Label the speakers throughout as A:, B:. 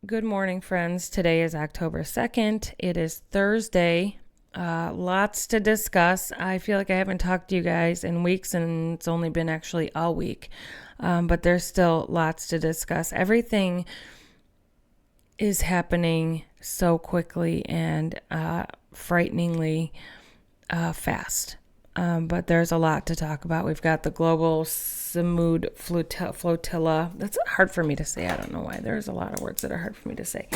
A: Good morning, friends. Today is October 2nd. It is Thursday. Lots to discuss. I feel like I haven't talked to you guys in weeks, and it's only been actually a week. But there's still lots to discuss. Everything is happening so quickly and frighteningly fast. But there's a lot to talk about. We've got the global Floatilla. That's hard for me to say. I don't know why. There's a lot of words that are hard for me to say.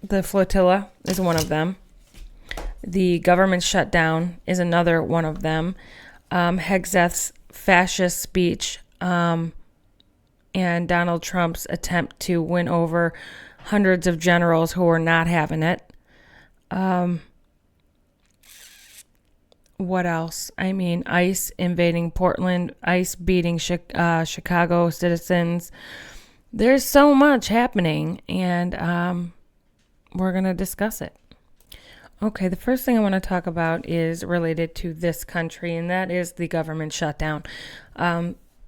A: The flotilla is one of them. The government shutdown is another one of them. Hegseth's fascist speech and Donald Trump's attempt to win over hundreds of generals who were not having it. What else? I mean, ICE invading Portland, ICE beating Chicago citizens. There's so much happening, and we're going to discuss it. Okay, the first thing I want to talk about is related to this country, and that is the government shutdown.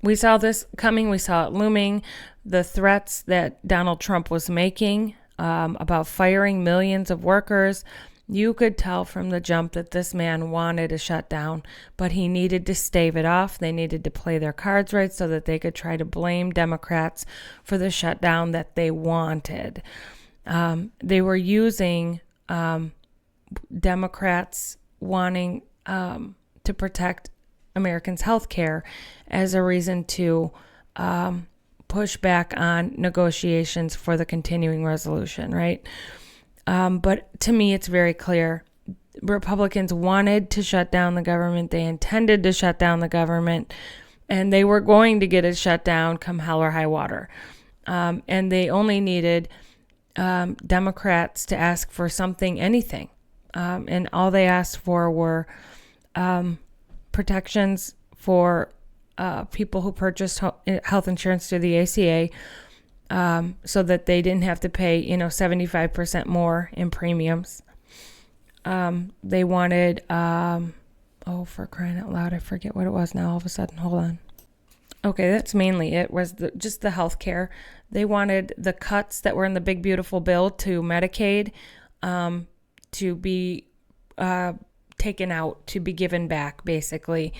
A: We saw this coming. We saw it looming. The threats that Donald Trump was making about firing millions of workers. You could tell from the jump that this man wanted a shutdown, but he needed to stave it off. They needed to play their cards right so that they could try to blame Democrats for the shutdown that they wanted. They were using Democrats wanting to protect Americans' health care as a reason to push back on negotiations for the continuing resolution, right? But to me, it's very clear. Republicans wanted to shut down the government. They intended to shut down the government, and they were going to get it shut down come hell or high water. And they only needed Democrats to ask for something, anything. And all they asked for were protections for people who purchased health insurance through the ACA, so that they didn't have to pay, 75% more in premiums. They wanted, for crying out loud, I forget what it was now all of a sudden. Hold on. Okay, that's mainly it, was just the health care. They wanted the cuts that were in the big, beautiful bill to Medicaid to be taken out, to be given back, basically.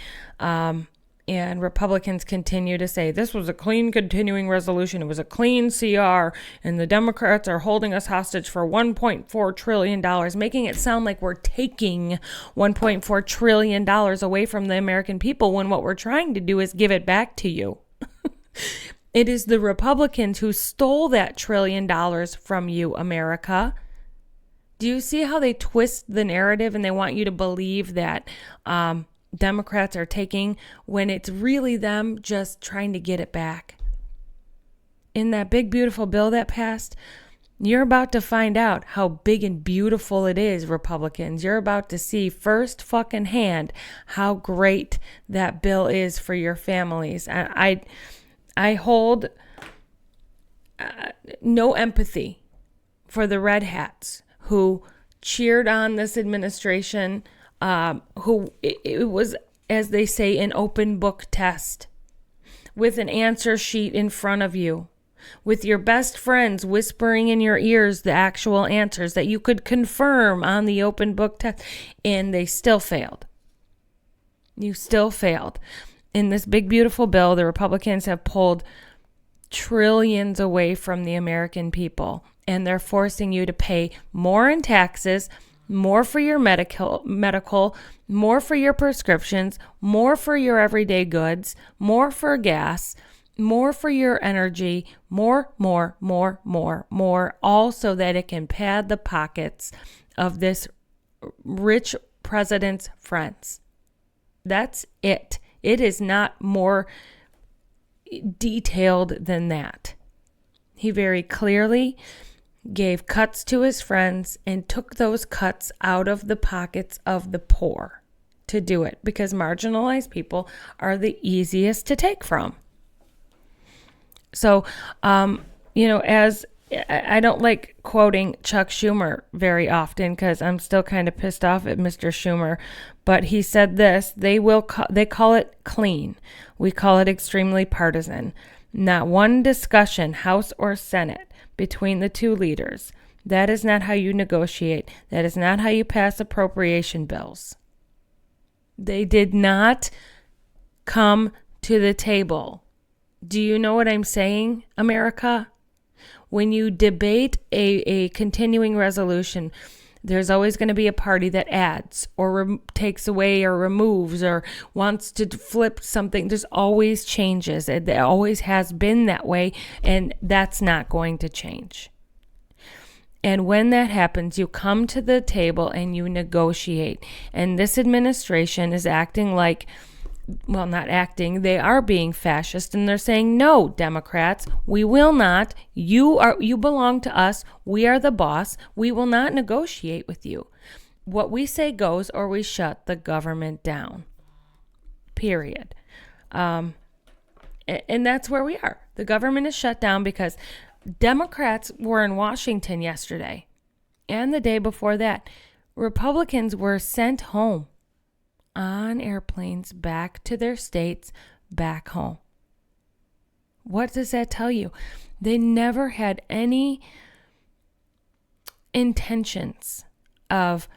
A: And Republicans continue to say this was a clean continuing resolution. It was a clean CR, and the Democrats are holding us hostage for $1.4 trillion, making it sound like we're taking $1.4 trillion away from the American people when what we're trying to do is give it back to you. It is the Republicans who stole that $1 trillion from you, America. Do you see how they twist the narrative and they want you to believe that Democrats are taking when it's really them just trying to get it back? In that big, beautiful bill that passed, you're about to find out how big and beautiful it is, Republicans. You're about to see first fucking hand how great that bill is for your families. I hold no empathy for the red hats who cheered on this administration, who it was, as they say, an open book test with an answer sheet in front of you, with your best friends whispering in your ears the actual answers that you could confirm on the open book test, and they still failed. You still failed. In this big, beautiful bill, the Republicans have pulled trillions away from the American people, and they're forcing you to pay more in taxes, more for your medical, more for your prescriptions, more for your everyday goods, more for gas, more for your energy, more, all so that it can pad the pockets of this rich president's friends. That's it. It is not more detailed than that. He very clearly gave cuts to his friends and took those cuts out of the pockets of the poor to do it, because marginalized people are the easiest to take from. So, as I don't like quoting Chuck Schumer very often because I'm still kind of pissed off at Mr. Schumer, but he said this: they call it clean. We call it extremely partisan. Not one discussion, House or Senate, between the two leaders. That is not how you negotiate. That is not how you pass appropriation bills. They did not come to the table. Do you know what I'm saying, America? When you debate a continuing resolution, there's always going to be a party that adds or takes away or removes or wants to flip something. There's always changes. It always has been that way, and that's not going to change. And when that happens, you come to the table and you negotiate. And this administration is acting like, well, not acting, they are being fascist, and they're saying, no, Democrats, we will not. You belong to us. We are the boss. We will not negotiate with you. What we say goes, or we shut the government down. Period. And that's where we are. The government is shut down because Democrats were in Washington yesterday and the day before that. Republicans were sent home on airplanes back to their states, back home. What does that tell you? They never had any intentions of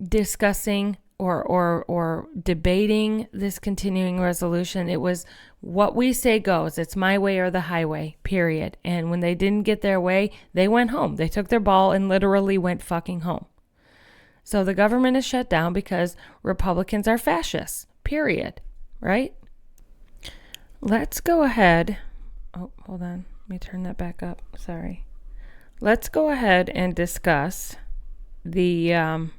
A: discussing or debating this continuing resolution. It was what we say goes. It's my way or the highway, period. And when they didn't get their way, they went home. They took their ball and literally went fucking home. So the government is shut down because Republicans are fascists, period, right? Let's go ahead. Oh, hold on. Let me turn that back up. Sorry. Let's go ahead and discuss the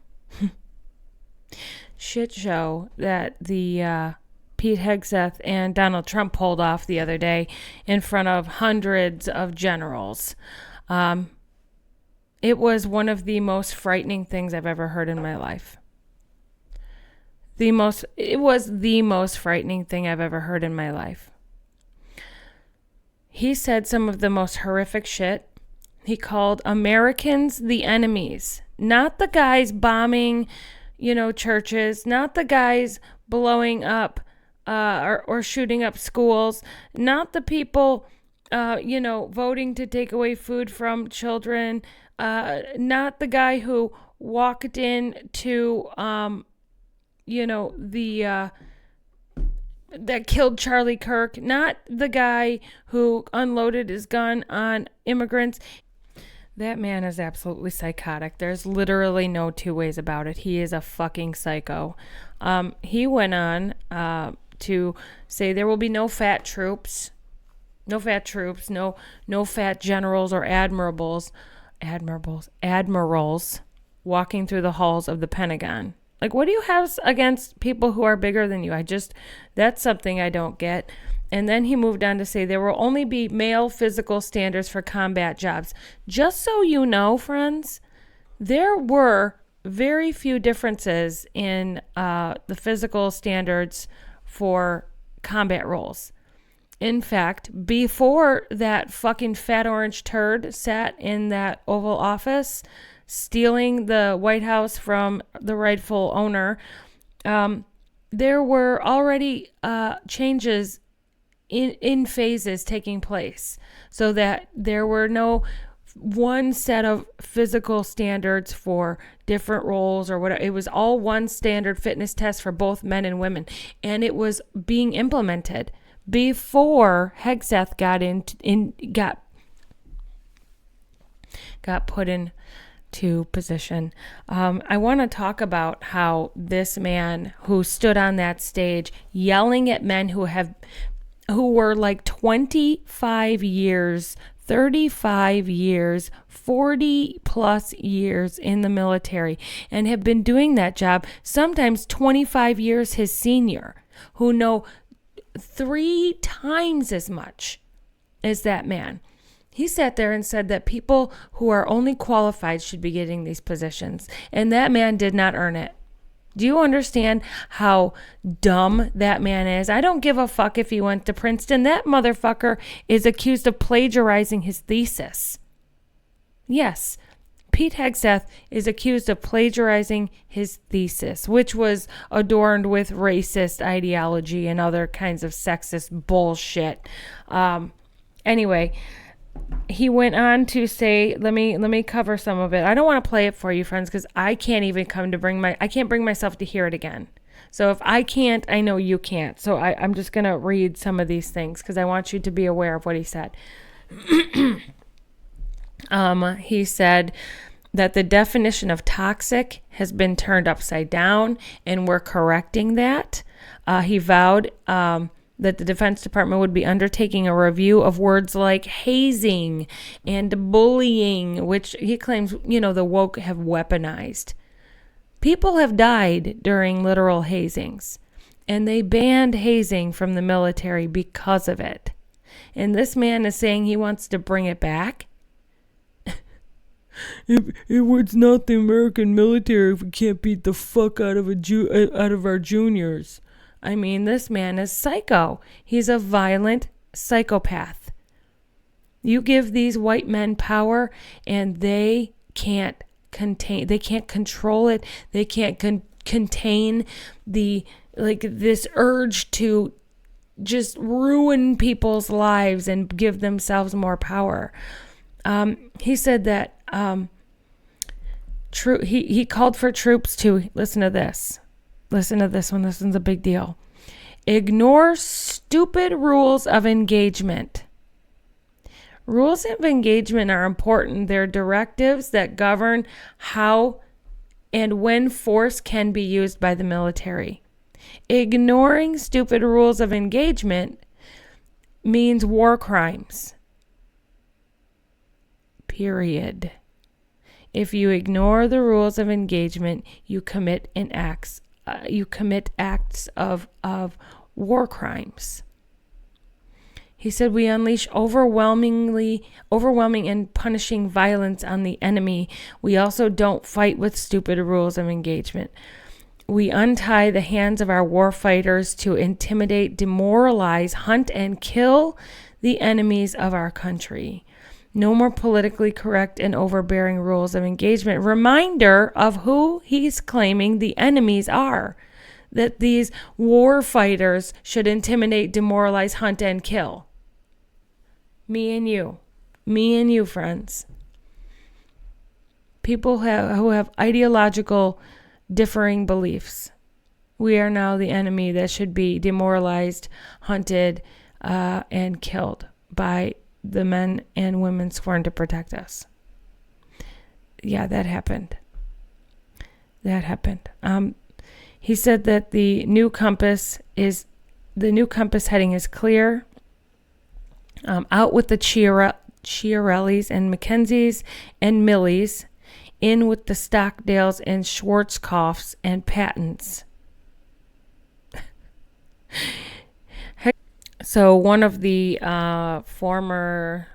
A: shit show that the Pete Hegseth and Donald Trump pulled off the other day in front of hundreds of generals. It was one of the most frightening things I've ever heard in my life. It was the most frightening thing I've ever heard in my life. He said some of the most horrific shit. He called Americans the enemies, not the guys bombing, churches, not the guys blowing up or shooting up schools, not the people, voting to take away food from children, not the guy who walked in to, that killed Charlie Kirk, not the guy who unloaded his gun on immigrants. That man is absolutely psychotic. There's literally no two ways about it. He is a fucking psycho. He went on to say there will be no fat troops, no fat generals or admirals walking through the halls of the Pentagon. Like, what do you have against people who are bigger than you? That's something I don't get. And then he moved on to say there will only be male physical standards for combat jobs. Just so you know, friends, there were very few differences in the physical standards for combat roles. In fact, before that fucking fat orange turd sat in that Oval Office, stealing the White House from the rightful owner, there were already changes in phases taking place, so that there were no one set of physical standards for different roles or whatever. It was all one standard fitness test for both men and women, and it was being implemented before Hegseth got put into position. I want to talk about how this man who stood on that stage yelling at men who were like 25 years, 35 years, 40 plus years in the military and have been doing that job, sometimes 25 years his senior, who know 3 times as much as that man. He sat there and said that people who are only qualified should be getting these positions, and that man did not earn it. Do you understand how dumb that man is? I don't give a fuck if he went to Princeton. That motherfucker is accused of plagiarizing his thesis. Yes, Pete Hegseth is accused of plagiarizing his thesis, which was adorned with racist ideology and other kinds of sexist bullshit. Anyway, he went on to say, let me cover some of it. I don't want to play it for you, friends, because I can't even I can't bring myself to hear it again. So if I can't, I know you can't. So I'm just going to read some of these things because I want you to be aware of what he said. He said that the definition of toxic has been turned upside down, and we're correcting that. He vowed that the Defense Department would be undertaking a review of words like hazing and bullying, which he claims, the woke have weaponized. People have died during literal hazings, and they banned hazing from the military because of it. And this man is saying he wants to bring it back. It's not the American military if we can't beat the fuck out of our juniors. I mean, this man is psycho. He's a violent psychopath. You give these white men power, and they can't control it. They can't contain this urge to just ruin people's lives and give themselves more power. He said that he called for troops to listen to this one. This one's a big deal. Ignore stupid rules of engagement. Rules of engagement are important. They're directives that govern how and when force can be used by the military. Ignoring stupid rules of engagement means war crimes. Period. If you ignore the rules of engagement, you commit acts of war crimes. He said we unleash overwhelming and punishing violence on the enemy. We also don't fight with stupid rules of engagement. We untie the hands of our war fighters to intimidate, demoralize, hunt, and kill the enemies of our country. No more politically correct and overbearing rules of engagement. Reminder of who he's claiming the enemies are. That these war fighters should intimidate, demoralize, hunt, and kill. Me and you, friends. People who have ideological differing beliefs. We are now the enemy that should be demoralized, hunted, and killed by the men and women sworn to protect us. Yeah, that happened. He said that the new compass heading is clear. Out with the Chiarellis and McKenzies and Millies, in with the Stockdales and Schwarzkopfs and Pattons. So one of the former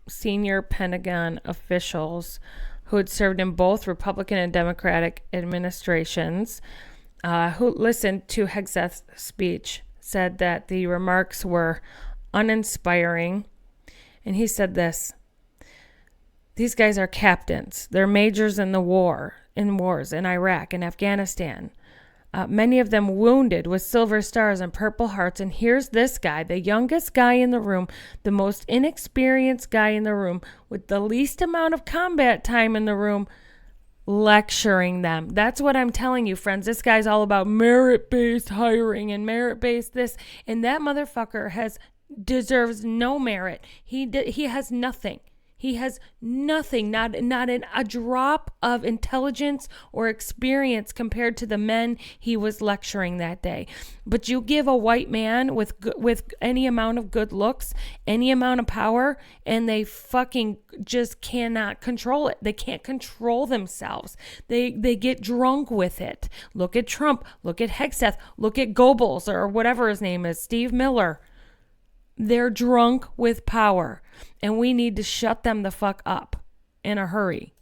A: senior Pentagon officials who had served in both Republican and Democratic administrations, who listened to Hegseth's speech, said that the remarks were uninspiring. And he said this: these guys are captains. They're majors in wars in Iraq and Afghanistan. Many of them wounded with silver stars and purple hearts. And here's this guy, the youngest guy in the room, the most inexperienced guy in the room, with the least amount of combat time in the room, lecturing them. That's what I'm telling you, friends. This guy's all about merit-based hiring and merit-based this. And that motherfucker deserves no merit. He has nothing. He has nothing, not a drop of intelligence or experience compared to the men he was lecturing that day. But you give a white man with any amount of good looks, any amount of power, and they fucking just cannot control it. They can't control themselves. They get drunk with it. Look at Trump. Look at Hegseth. Look at Goebbels or whatever his name is, Steve Miller. They're drunk with power, and we need to shut them the fuck up in a hurry.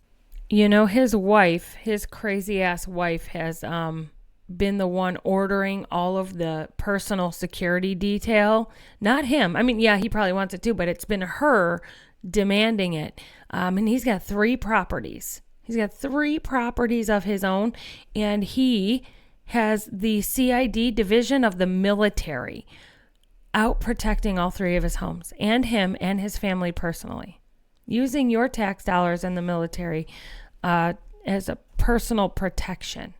A: His wife, his crazy ass wife, has been the one ordering all of the personal security detail. Not him. I mean, yeah, he probably wants it too, but it's been her demanding it. And he's got 3 properties. He's got 3 properties of his own, and he has the CID division of the military. out protecting all three of his homes and him and his family personally, using your tax dollars and the military as a personal protection.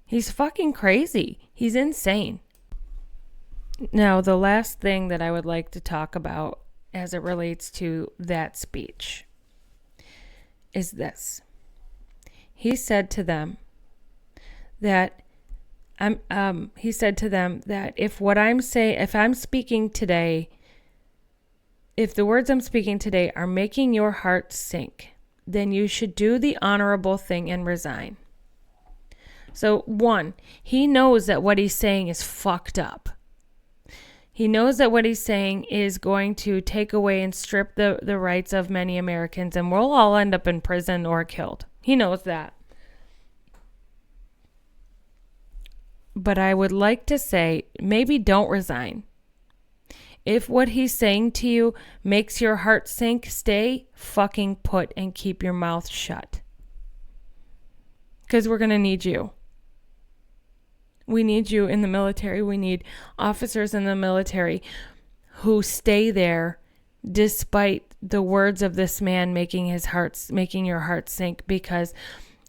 A: He's fucking crazy. He's insane. Now, the last thing that I would like to talk about as it relates to that speech is this. He said to them that if I'm speaking today, if the words I'm speaking today are making your heart sink, then you should do the honorable thing and resign. So, one, he knows that what he's saying is fucked up. He knows that what he's saying is going to take away and strip the rights of many Americans, and we'll all end up in prison or killed. He knows that. But I would like to say, maybe don't resign. If what he's saying to you makes your heart sink, stay fucking put and keep your mouth shut. Because we're going to need you. We need you in the military. We need officers in the military who stay there despite the words of this man making your heart sink. Because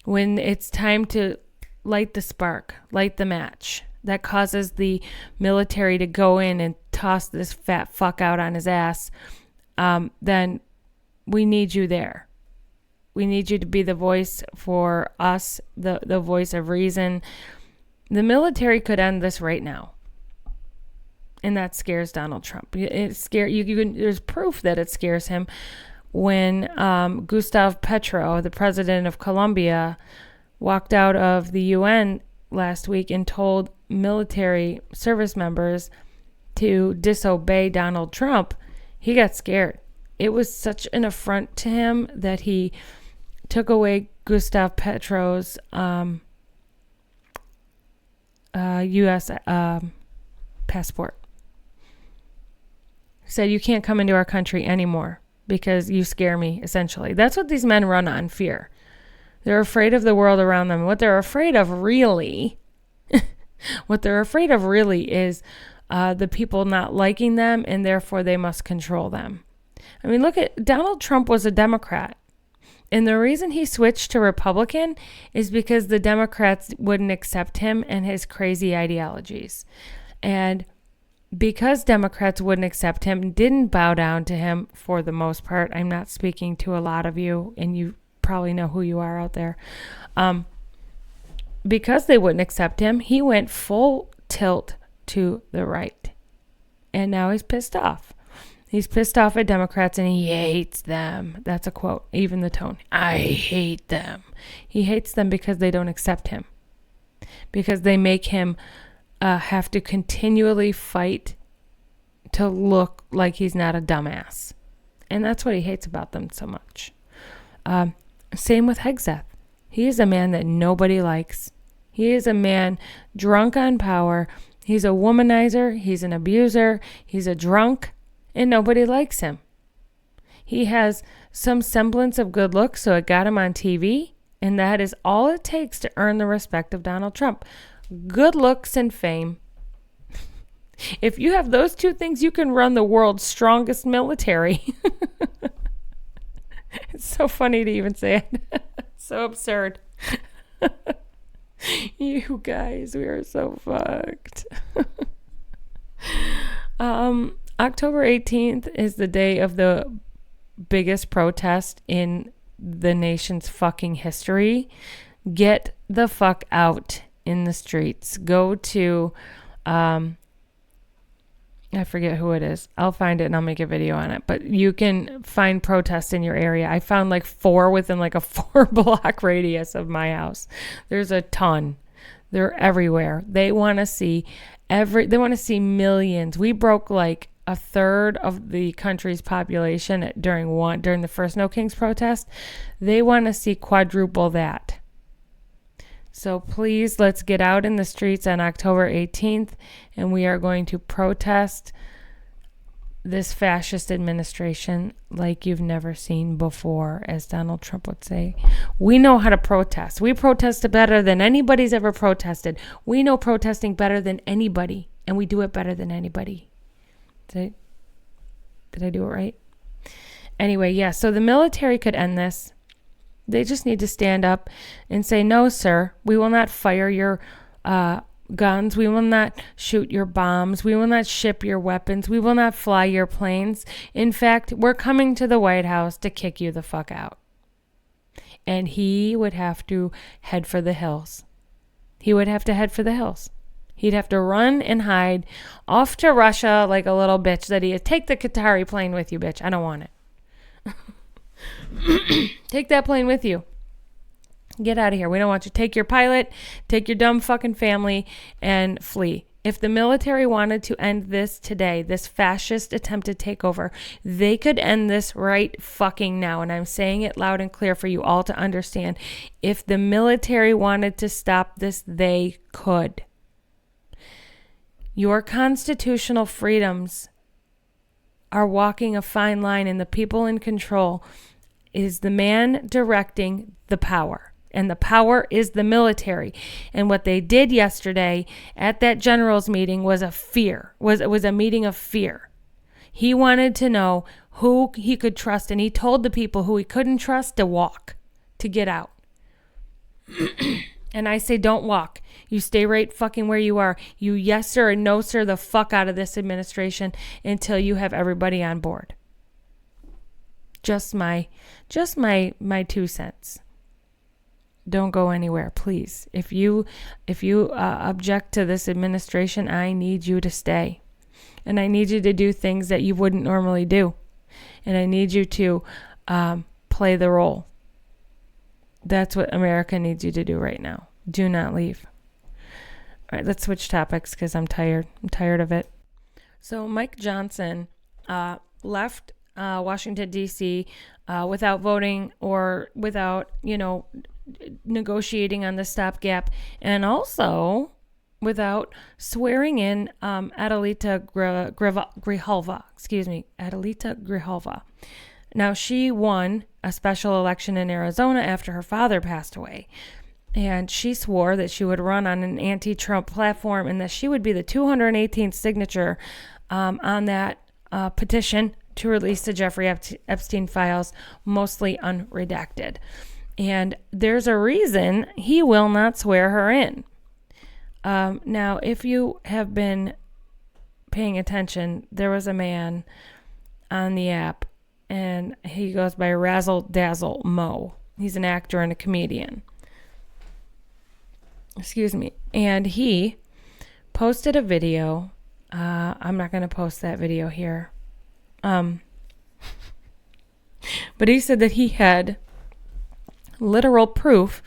A: when it's time to light the spark, light the match, that causes the military to go in and toss this fat fuck out on his ass, then we need you there. We need you to be the voice for us, the voice of reason. The military could end this right now. And that scares Donald Trump. There's proof that it scares him when Gustave Petro, the president of Colombia, walked out of the UN last week and told military service members to disobey Donald Trump. He got scared. It was such an affront to him that he took away Gustave Petro's U.S. passport. Said, you can't come into our country anymore because you scare me, essentially. That's what these men run on, fear. They're afraid of the world around them. What they're afraid of really is the people not liking them, and therefore they must control them. I mean, look at Donald Trump was a Democrat. And the reason he switched to Republican is because the Democrats wouldn't accept him and his crazy ideologies. And because Democrats wouldn't accept him, didn't bow down to him for the most part. I'm not speaking to a lot of you, and you probably know who you are out there. Because they wouldn't accept him, he went full tilt to the right. And now he's pissed off. He's pissed off at Democrats and he hates them. That's a quote, even the tone. I hate them. He hates them because they don't accept him. Because they make him have to continually fight to look like he's not a dumbass. And that's what he hates about them so much. Same with Hegseth. He is a man that nobody likes. He is a man drunk on power. He's a womanizer. He's an abuser. He's a drunk. And nobody likes him. He has some semblance of good looks, so it got him on TV. And that is all it takes to earn the respect of Donald Trump. Good looks and fame. If you have those two things, you can run the world's strongest military. It's so funny to even say it. So absurd. You guys, we are so fucked. October 18th is the day of the biggest protest in the nation's fucking history. Get the fuck out in the streets. Go to, I forget who it is. I'll find it and I'll make a video on it. But you can find protests in your area. I found like 4 within like a 4-block radius of my house. There's a ton. They're everywhere. They want to see millions. We broke like a third of the country's population during the first No Kings protest. They want to see quadruple that. So please, let's get out in the streets on October 18th, and we are going to protest this fascist administration like you've never seen before, as Donald Trump would say. We know how to protest. We protest better than anybody's ever protested. We know protesting better than anybody, and we do it better than anybody. Did I do it right? Anyway, yeah, so the military could end this. They just need to stand up and say, no, sir, we will not fire your guns. We will not shoot your bombs. We will not ship your weapons. We will not fly your planes. In fact, we're coming to the White House to kick you the fuck out. And he would have to head for the hills. He would have to head for the hills. He'd have to run and hide off to Russia like a little bitch that he is. Take the Qatari plane with you, bitch. I don't want it. Take that plane with you. Get out of here. We don't want you. Take your pilot, take your dumb fucking family, and flee. If the military wanted to end this today, this fascist attempted takeover, they could end this right fucking now. And I'm saying it loud and clear for you all to understand. If the military wanted to stop this, they could. Your constitutional freedoms are walking a fine line, and the people in control is the man directing the power. And the power is the military. And what they did yesterday at that generals meeting was a meeting of fear. He wanted to know who he could trust, and he told the people who he couldn't trust to walk, to get out. And I say, don't walk. You stay right fucking where you are. You yes sir and no sir the fuck out of this administration until you have everybody on board. Just my 2 cents. Don't go anywhere, please. If you object to this administration, I need you to stay. And I need you to do things that you wouldn't normally do. And I need you to play the role. That's what America needs you to do right now. Do not leave. All right, let's switch topics because I'm tired. I'm tired of it. So Mike Johnson left Washington, D.C. Without voting or without, negotiating on the stopgap, and also without swearing in Adelita Grijalva. Now, she won a special election in Arizona after her father passed away. And she swore that she would run on an anti-Trump platform and that she would be the 218th signature on that petition to release the Jeffrey Epstein files, mostly unredacted. And there's a reason he will not swear her in. Now, if you have been paying attention, there was a man on the app, and he goes by Razzle Dazzle Mo. He's an actor and a comedian. Excuse me. And he posted a video. I'm not going to post that video here. But he said that he had literal proof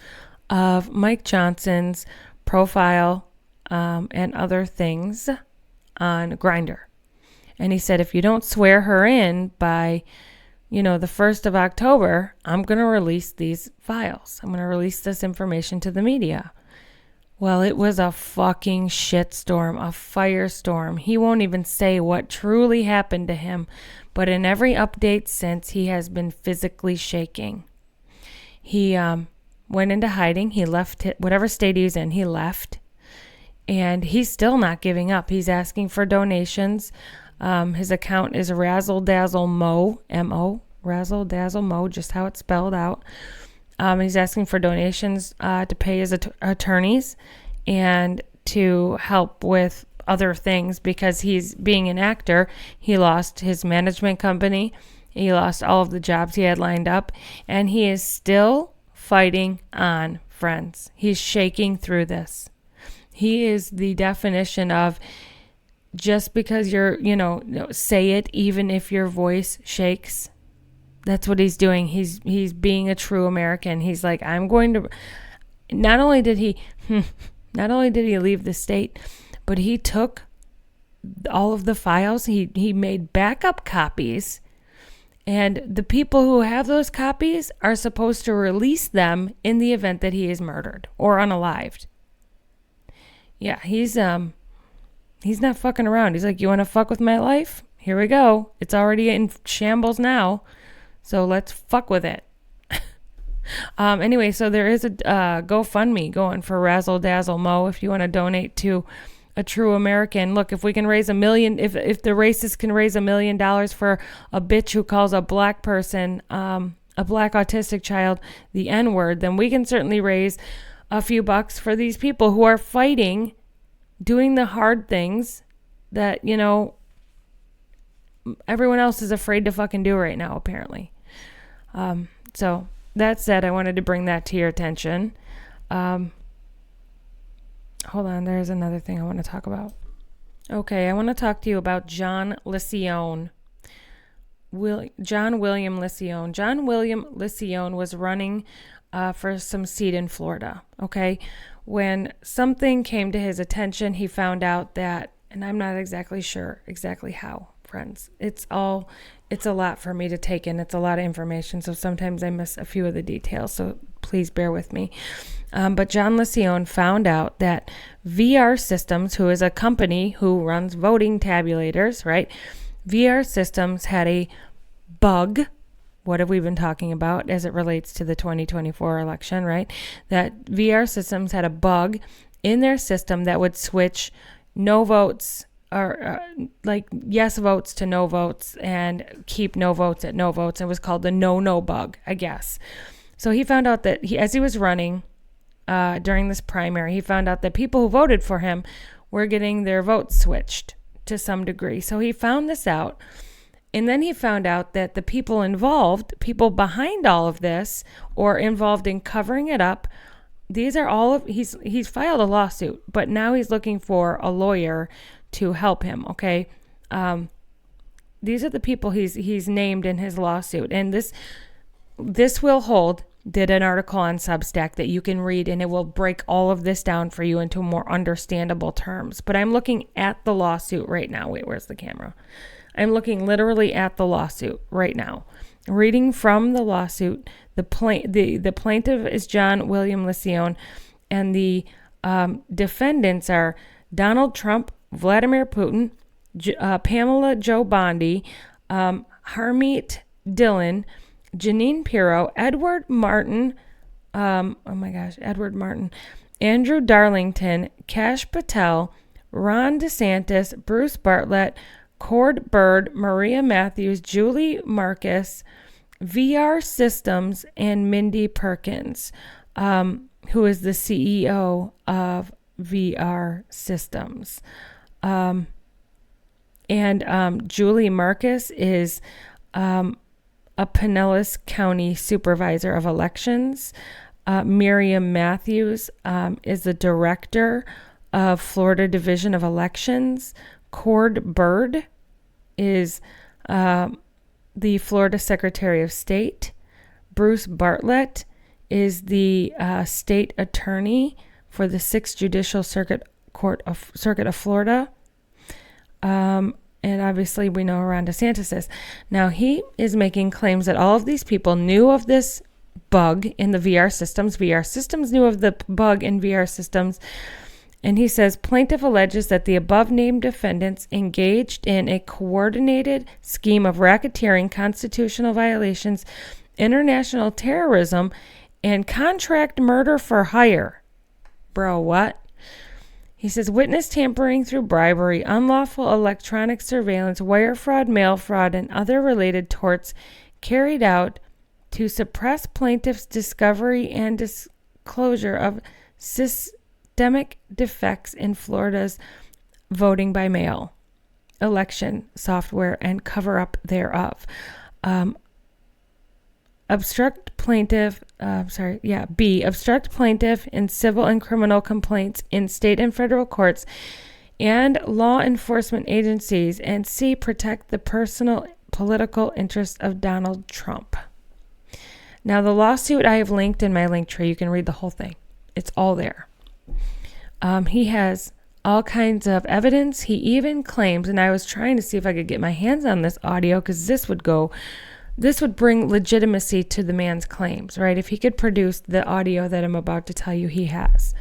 A: of Mike Johnson's profile and other things on Grindr. And he said, if you don't swear her in by, the 1st of October, I'm going to release these files. I'm going to release this information to the media. Well, it was a fucking shitstorm, a firestorm. He won't even say what truly happened to him, but in every update since, he has been physically shaking. He went into hiding. He left whatever state he was in. He left, and he's still not giving up. He's asking for donations. His account is Razzle Dazzle Mo, M-O, Razzle Dazzle Mo, just how it's spelled out. He's asking for donations to pay his attorneys and to help with other things because he's being an actor. He lost his management company. He lost all of the jobs he had lined up, and he is still fighting on, friends. He's shaking through this. He is the definition of just because you're, say it even if your voice shakes. That's what he's doing. He's being a true American. He's like, I'm going to. Not only did he leave the state, but he took all of the files. He made backup copies, and the people who have those copies are supposed to release them in the event that he is murdered or unalived. Yeah, he's not fucking around. He's like, you want to fuck with my life? Here we go. It's already in shambles now. So let's fuck with it. Anyway, so there is a GoFundMe going for Razzle Dazzle Mo if you want to donate to a true American. Look, if we can raise $1 million, if the racists can raise $1 million for a bitch who calls a black person, a black autistic child, the N-word, then we can certainly raise a few bucks for these people who are fighting, doing the hard things that, you know, everyone else is afraid to fucking do right now, apparently. So that said, I wanted to bring that to your attention. Hold on, there's another thing I want to talk about. Okay, I want to talk to you about John Liccione. John William Liccione. John William Liccione was running for some seat in Florida, okay? When something came to his attention, he found out that, and I'm not exactly sure exactly how, friends. It's a lot for me to take in. It's a lot of information, so sometimes I miss a few of the details, so please bear with me. But John Liccione found out that VR Systems, who is a company who runs voting tabulators, right? VR Systems had a bug. What have we been talking about as it relates to the 2024 election, right? That VR Systems had a bug in their system that would switch no votes or like yes votes to no votes and keep no votes at no votes. It was called the no bug, I guess. So he found out that as he was running during this primary, he found out that people who voted for him were getting their votes switched to some degree. So he found this out. And then he found out that the people involved, people behind all of this or involved in covering it up, these are all of, he's filed a lawsuit, but now he's looking for a lawyer to help him, okay? These are the people he's named in his lawsuit. And This Will Hold did an article on Substack that you can read, and it will break all of this down for you into more understandable terms. But I'm looking at the lawsuit right now. Wait, where's the camera? I'm looking literally at the lawsuit right now. Reading from the lawsuit, the plaintiff is John William Liccione, and the defendants are Donald Trump, Vladimir Putin, Pamela Joe Bondi, Harmeet Dillon, Janine Pirro, Edward Martin, Andrew Darlington, Kash Patel, Ron DeSantis, Bruce Bartlett, Cord Bird, Maria Matthews, Julie Marcus, VR Systems, and Mindy Perkins, who is the CEO of VR Systems. And Julie Marcus is a Pinellas County Supervisor of Elections. Miriam Matthews is the Director of Florida Division of Elections. Cord Bird is the Florida Secretary of State. Bruce Bartlett is the State Attorney for the 6th Judicial Circuit of Florida. And obviously we know Ron DeSantis is. Now he is making claims that all of these people knew of this bug in the VR Systems. VR Systems knew of the bug in VR Systems. And he says, plaintiff alleges that the above-named defendants engaged in a coordinated scheme of racketeering, constitutional violations, international terrorism, and contract murder for hire. Bro, what? He says, witness tampering through bribery, unlawful electronic surveillance, wire fraud, mail fraud, and other related torts carried out to suppress plaintiff's discovery and disclosure of systemic defects in Florida's voting by mail election software and cover up thereof. Obstruct plaintiff in civil and criminal complaints in state and federal courts and law enforcement agencies, and C, protect the personal political interests of Donald Trump. Now, the lawsuit I have linked in my link tree. You can read the whole thing. It's all there. He has all kinds of evidence. He even claims, and I was trying to see if I could get my hands on this audio, because this would bring legitimacy to the man's claims, right? If he could produce the audio that I'm about to tell you he has.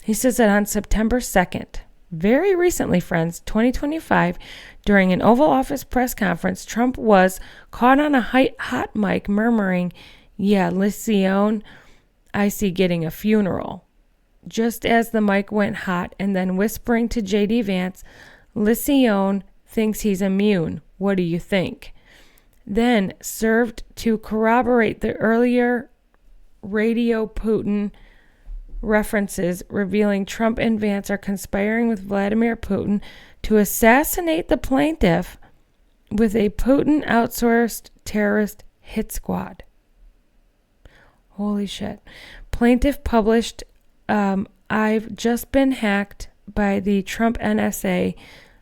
A: He says that on September 2nd, very recently, friends, 2025, during an Oval Office press conference, Trump was caught on a hot mic murmuring, "Yeah, Liccione, I see getting a funeral." just as the mic went hot, and then whispering to J.D. Vance, Liccione thinks he's immune. What do you think? Then served to corroborate the earlier radio Putin references revealing Trump and Vance are conspiring with Vladimir Putin to assassinate the plaintiff with a Putin outsourced terrorist hit squad. Holy shit. Plaintiff published, I've just been hacked by the Trump NSA,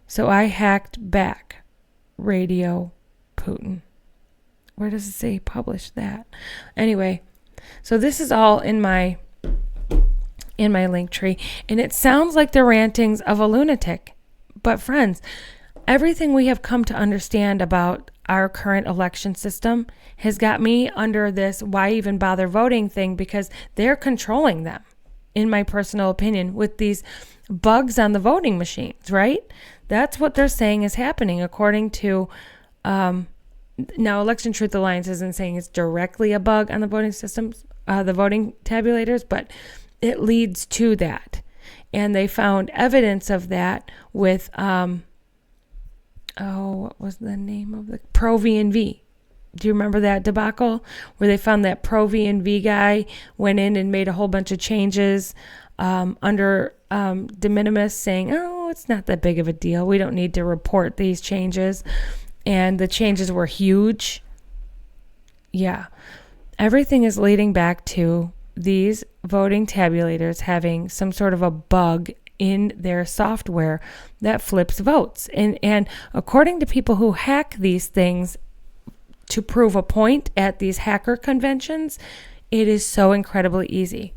A: so I hacked back. Radio Putin. Where does it say publish that? Anyway, so this is all in my link tree, and it sounds like the rantings of a lunatic. But friends, everything we have come to understand about our current election system has got me under this why even bother voting thing, because they're controlling them, in my personal opinion, with these bugs on the voting machines, right? That's what they're saying is happening according to, now Election Truth Alliance isn't saying it's directly a bug on the voting systems, the voting tabulators, but it leads to that. And they found evidence of that with, what was the name of the Pro V&V? Do you remember that debacle where they found that Pro V&V guy went in and made a whole bunch of changes under de minimis, saying, oh, it's not that big of a deal. We don't need to report these changes. And the changes were huge. Yeah. Everything is leading back to these voting tabulators having some sort of a bug in their software that flips votes. And according to people who hack these things to prove a point at these hacker conventions, it is so incredibly easy.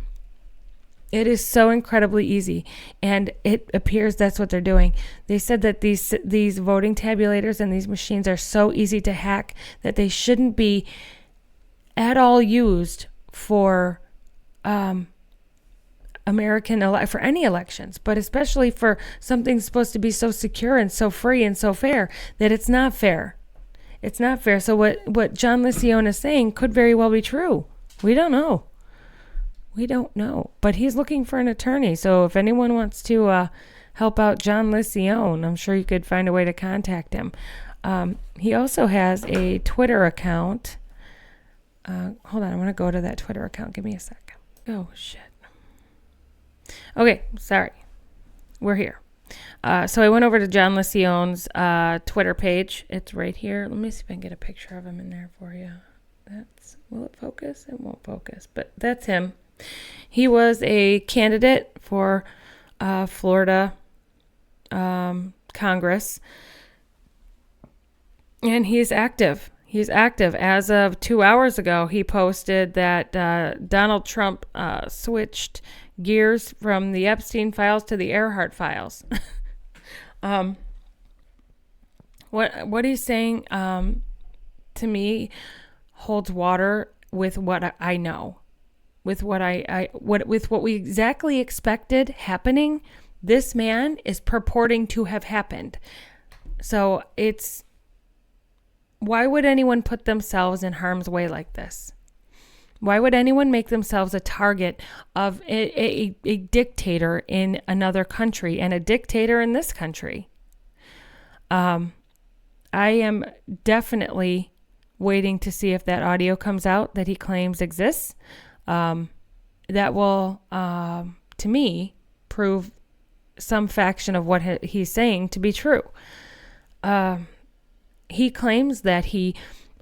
A: It is so incredibly easy. And it appears that's what they're doing. They said that these voting tabulators and these machines are so easy to hack that they shouldn't be at all used for for any elections, but especially for something supposed to be so secure and so free and so fair, that it's not fair. It's not fair. So what John Liccione is saying could very well be true. We don't know. We don't know. But he's looking for an attorney. So if anyone wants to help out John Liccione, I'm sure you could find a way to contact him. He also has a Twitter account. Hold on, I want to go to that Twitter account. Give me a sec. Oh, shit. Okay, sorry. We're here. So I went over to John Liccione's Twitter page. It's right here. Let me see if I can get a picture of him in there for you. Will it focus? It won't focus, but that's him. He was a candidate for Florida Congress, and he's active. He's active. As of 2 hours ago, he posted that Donald Trump switched gears from the Epstein files to the Earhart files. What he's saying to me holds water with what I know, with what what we exactly expected happening. This man is purporting to have happened. So why would anyone put themselves in harm's way like this? Why would anyone make themselves a target of a dictator in another country and a dictator in this country? I am definitely waiting to see if that audio comes out that he claims exists. That will, to me, prove some faction of what he's saying to be true. He claims that he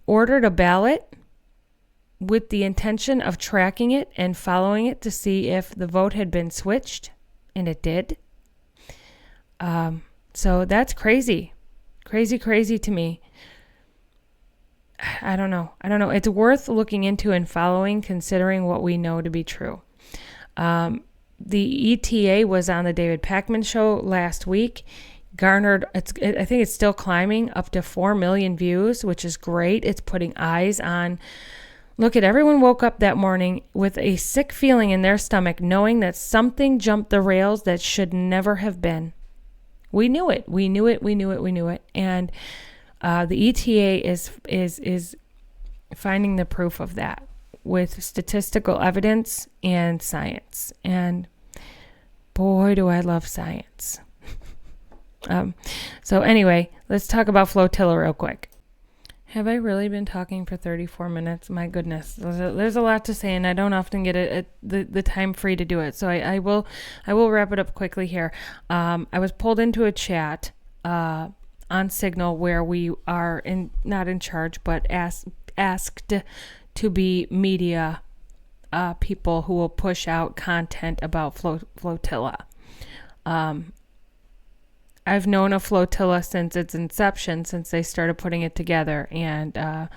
A: ordered a ballot with the intention of tracking it and following it to see if the vote had been switched, and it did. So that's crazy. Crazy to me. I don't know. It's worth looking into and following, considering what we know to be true. The ETA was on the David Pakman show last week. Garnered, I think it's still climbing up to 4 million views, which is great. It's putting eyes on. Look, everyone woke up that morning with a sick feeling in their stomach, knowing that something jumped the rails that should never have been. We knew it. And the ETA is finding the proof of that with statistical evidence and science. And Boy, do I love science. So anyway, let's talk about Floatilla real quick. Have I really been talking for 34 minutes? My goodness, there's a lot to say, and I don't often get the time free to do it. So I will wrap it up quickly here. I was pulled into a chat on Signal where we are not in charge, but asked to be media people who will push out content about Floatilla. I've known of Floatilla since its inception, since they started putting it together, and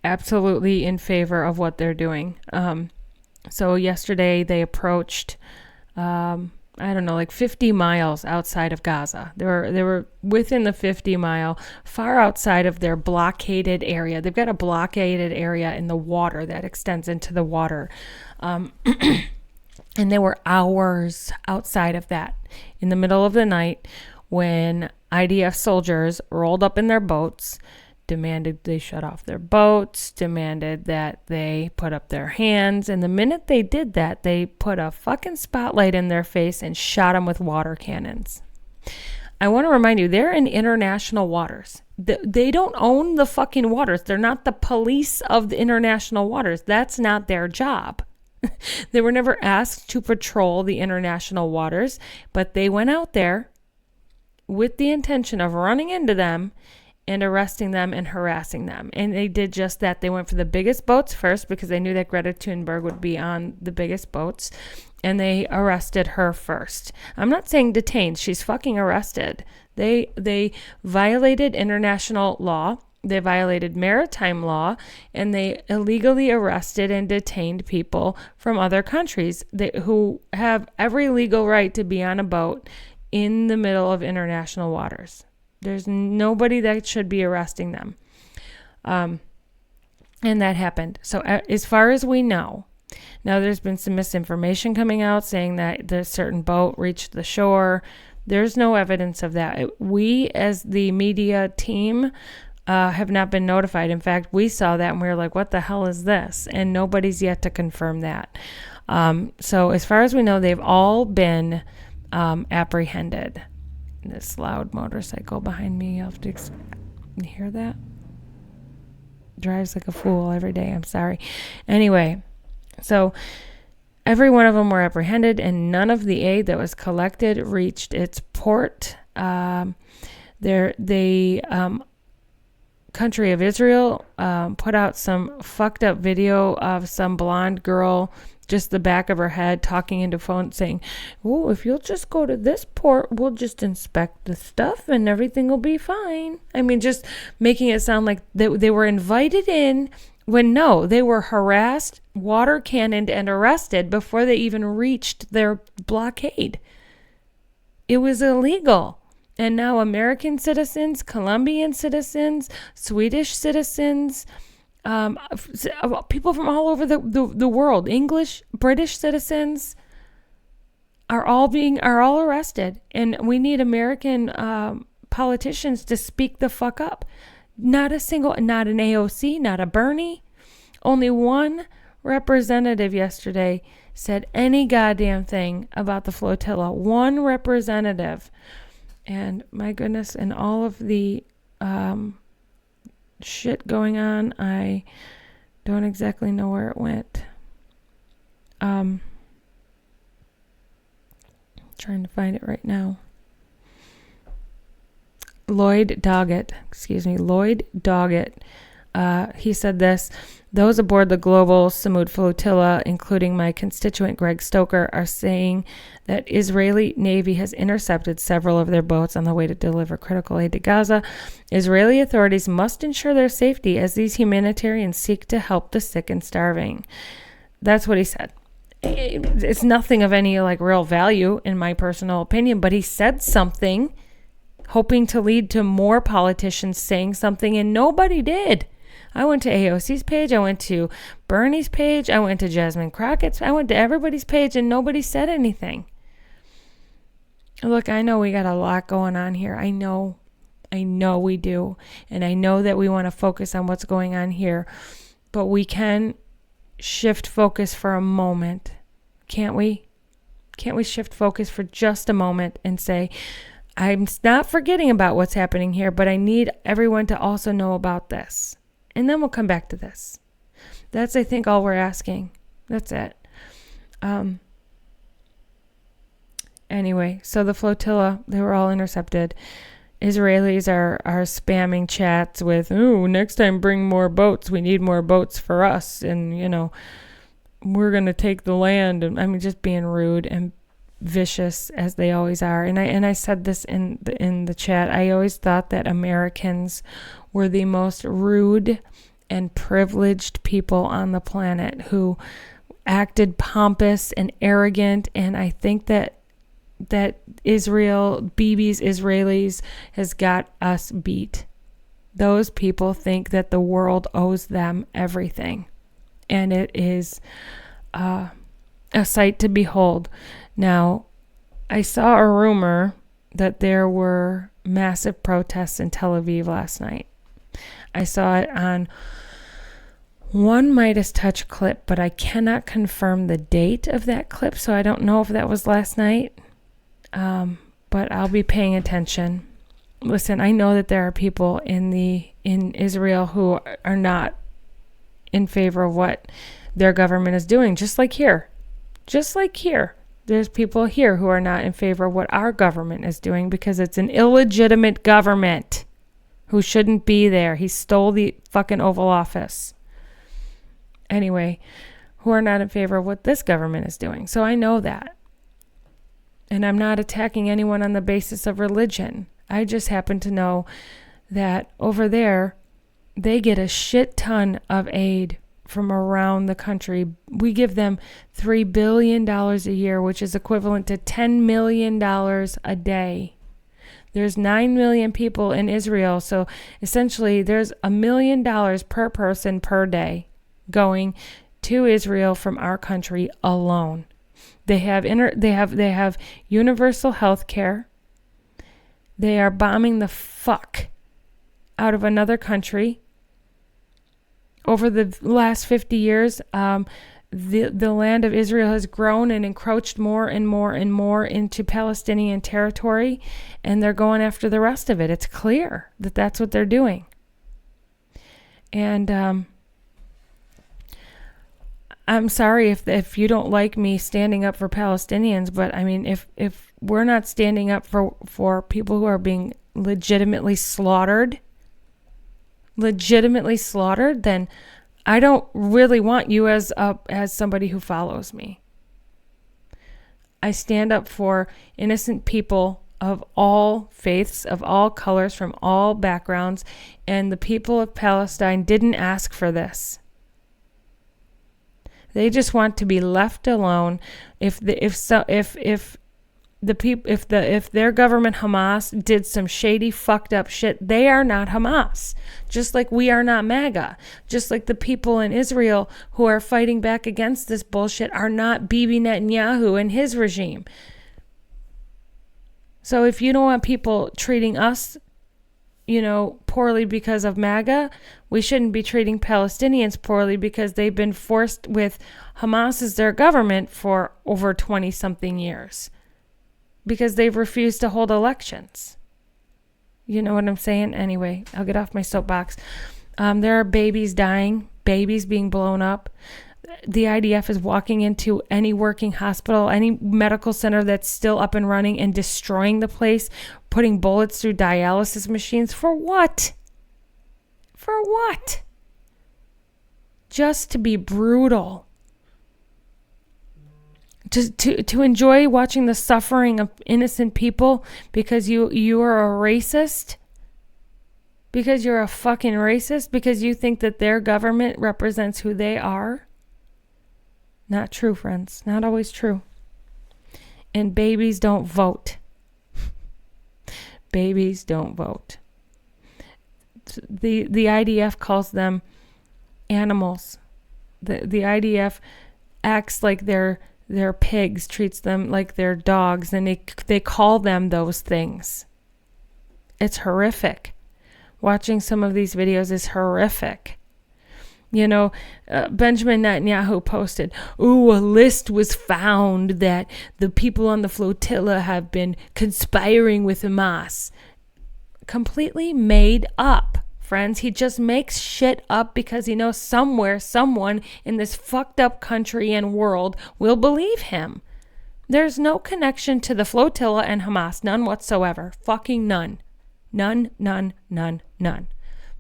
A: absolutely in favor of what they're doing. So yesterday they approached, like 50 miles outside of Gaza. They were within the 50 mile, far outside of their blockaded area. They've got a blockaded area in the water that extends into the water. And they were hours outside of that in the middle of the night when IDF soldiers rolled up in their boats, demanded they shut off their boats, demanded that they put up their hands. And the minute they did that, they put a fucking spotlight in their face and shot them with water cannons. I want to remind you, they're in international waters. They don't own the fucking waters. They're not the police of the international waters. That's not their job. They were never asked to patrol the international waters, but they went out there with the intention of running into them and arresting them and harassing them. And they did just that. They went for the biggest boats first because they knew that Greta Thunberg would be on the biggest boats, and they arrested her first. I'm not saying detained. She's fucking arrested. They violated international law. They violated maritime law, and they illegally arrested and detained people from other countries who have every legal right to be on a boat in the middle of international waters. There's nobody that should be arresting them. And that happened. So as far as we know, now there's been some misinformation coming out saying that the certain boat reached the shore. There's no evidence of that. We, as the media team, have not been notified. In fact, we saw that and we were like, what the hell is this? And nobody's yet to confirm that. So as far as we know, they've all been apprehended. This loud motorcycle behind me, you have to hear that? Drives like a fool every day. I'm sorry. Anyway, so every one of them were apprehended, and none of the aid that was collected reached its port. Country of Israel put out some fucked up video of some blonde girl, just the back of her head, talking into phone saying, oh, if you'll just go to this port, we'll just inspect the stuff and everything will be fine. I mean, just making it sound like they were invited in when no, they were harassed, water cannoned, and arrested before they even reached their blockade. It was illegal. And now American citizens, Colombian citizens, Swedish citizens, people from all over the world, English, British citizens are all arrested. And we need American politicians to speak the fuck up. Not an AOC, not a Bernie. Only one representative yesterday said any goddamn thing about the flotilla. One representative. And my goodness, and all of the shit going on, I don't exactly know where it went. Trying to find it right now. Lloyd Doggett, he said this: those aboard the global Samud flotilla, including my constituent Greg Stoker, are saying that Israeli Navy has intercepted several of their boats on the way to deliver critical aid to Gaza. Israeli authorities must ensure their safety as these humanitarians seek to help the sick and starving. That's what he said. It's nothing of any real value in my personal opinion, but he said something hoping to lead to more politicians saying something, and nobody did. I went to AOC's page, I went to Bernie's page, I went to Jasmine Crockett's, I went to everybody's page, and nobody said anything. Look, I know we got a lot going on here. I know we do. And I know that we want to focus on what's going on here. But we can shift focus for a moment. Can't we? can't we shift focus for just a moment and say, I'm not forgetting about what's happening here, but I need everyone to also know about this. And then we'll come back to this. That's, I think, all we're asking. That's it. Anyway, so the flotilla, they were all intercepted. Israelis are spamming chats with, "Ooh, next time bring more boats. We need more boats for us. And, we're going to take the land." And I mean, just being rude and vicious as they always are. And I said this in the chat. I always thought that Americans were the most rude and privileged people on the planet who acted pompous and arrogant. And I think that Bibi's Israelis has got us beat. Those people think that the world owes them everything. And it is a sight to behold. Now, I saw a rumor that there were massive protests in Tel Aviv last night. I saw it on one Midas Touch clip, but I cannot confirm the date of that clip, so I don't know if that was last night. But I'll be paying attention. Listen, I know that there are people in Israel who are not in favor of what their government is doing, just like here. There's people here who are not in favor of what our government is doing because it's an illegitimate government who shouldn't be there. He stole the fucking Oval Office. Anyway, who are not in favor of what this government is doing. So I know that. And I'm not attacking anyone on the basis of religion. I just happen to know that over there, they get a shit ton of aid from around the country. We give them $3 billion a year, which is equivalent to $10 million a day. There's 9 million people in Israel, so essentially there's $1 million per person per day going to Israel from our country alone. They have universal health care. They are bombing the fuck out of another country. Over the last 50 years, the land of Israel has grown and encroached more and more and more into Palestinian territory, and they're going after the rest of it. It's clear that that's what they're doing. And I'm sorry if you don't like me standing up for Palestinians, but I mean, if we're not standing up for people who are being legitimately slaughtered, then I don't really want you as somebody who follows me. I stand up for innocent people of all faiths, of all colors, from all backgrounds, and the people of Palestine didn't ask for this. They just want to be left alone. If their government Hamas did some shady, fucked up shit, they are not Hamas. Just like we are not MAGA. Just like the people in Israel who are fighting back against this bullshit are not Bibi Netanyahu and his regime. So if you don't want people treating us, poorly because of MAGA, we shouldn't be treating Palestinians poorly because they've been forced with Hamas as their government for over 20-something years. Because they've refused to hold elections. You know what I'm saying? Anyway, I'll get off my soapbox. There are babies dying, babies being blown up. The IDF is walking into any working hospital, any medical center that's still up and running and destroying the place, putting bullets through dialysis machines. For what? For what? Just to be brutal. To enjoy watching the suffering of innocent people because you are a racist? Because you're a fucking racist? Because you think that their government represents who they are? Not true, friends. Not always true. And babies don't vote. Babies don't vote. The IDF calls them animals. The IDF acts like they're pigs, treats them like they're dogs, and they call them those things. It's horrific. Watching some of these videos is horrific. Benjamin Netanyahu posted, "Ooh, a list was found that the people on the flotilla have been conspiring with Hamas." Completely made up, friends. He just makes shit up because he knows somewhere, someone in this fucked up country and world will believe him. There's no connection to the flotilla and Hamas, none whatsoever. Fucking none. None.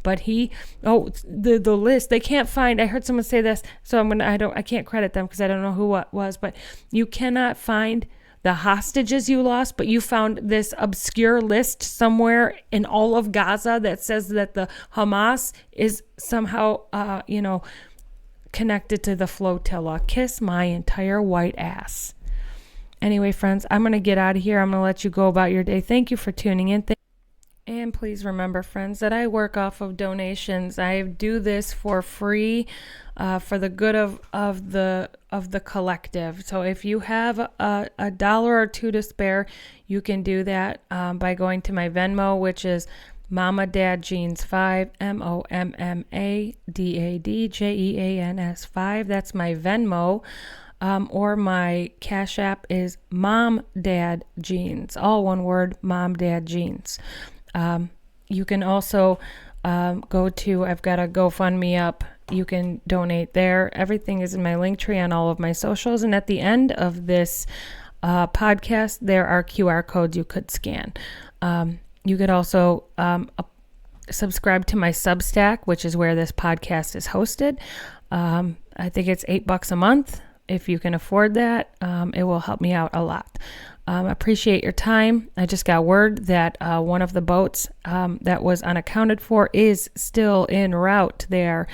A: But the list, they can't find, I heard someone say this, so I can't credit them because I don't know who it was, but you cannot find the hostages you lost, but you found this obscure list somewhere in all of Gaza that says that the Hamas is somehow, connected to the flotilla. Kiss my entire white ass. Anyway, friends, I'm going to get out of here. I'm going to let you go about your day. Thank you for tuning in. And please remember, friends, that I work off of donations. I do this for free, for the good of the collective. So if you have a dollar or two to spare, you can do that by going to my Venmo, which is Mama Dad Jeans 5, MOMMADADJEANS 5. That's my Venmo. Or my Cash App is Mom Dad Jeans, all one word, Mom Dad Jeans. You can also go to, I've got a GoFundMe up. You can donate there. Everything is in my link tree on all of my socials. And at the end of this podcast, there are QR codes you could scan. You could also subscribe to my Substack, which is where this podcast is hosted. I think it's $8 a month. If you can afford that, it will help me out a lot. Appreciate your time. I just got word that one of the boats that was unaccounted for is still en route. They are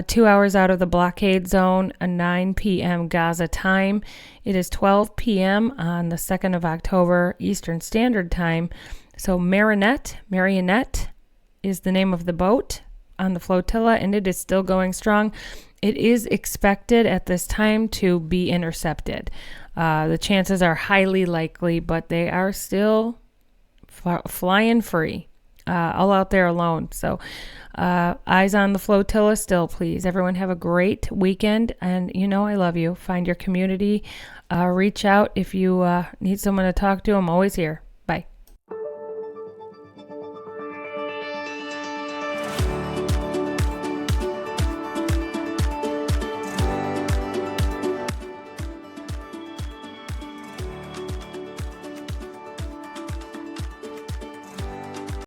A: 2 hours out of the blockade zone, 9 p.m. Gaza time. It is 12 p.m. on the 2nd of October Eastern Standard Time. So Marionette is the name of the boat on the flotilla, and it is still going strong. It is expected at this time to be intercepted. The chances are highly likely, but they are still flying free, all out there alone. So eyes on the flotilla still, please. Everyone have a great weekend, and I love you. Find your community. Reach out if you need someone to talk to. I'm always here.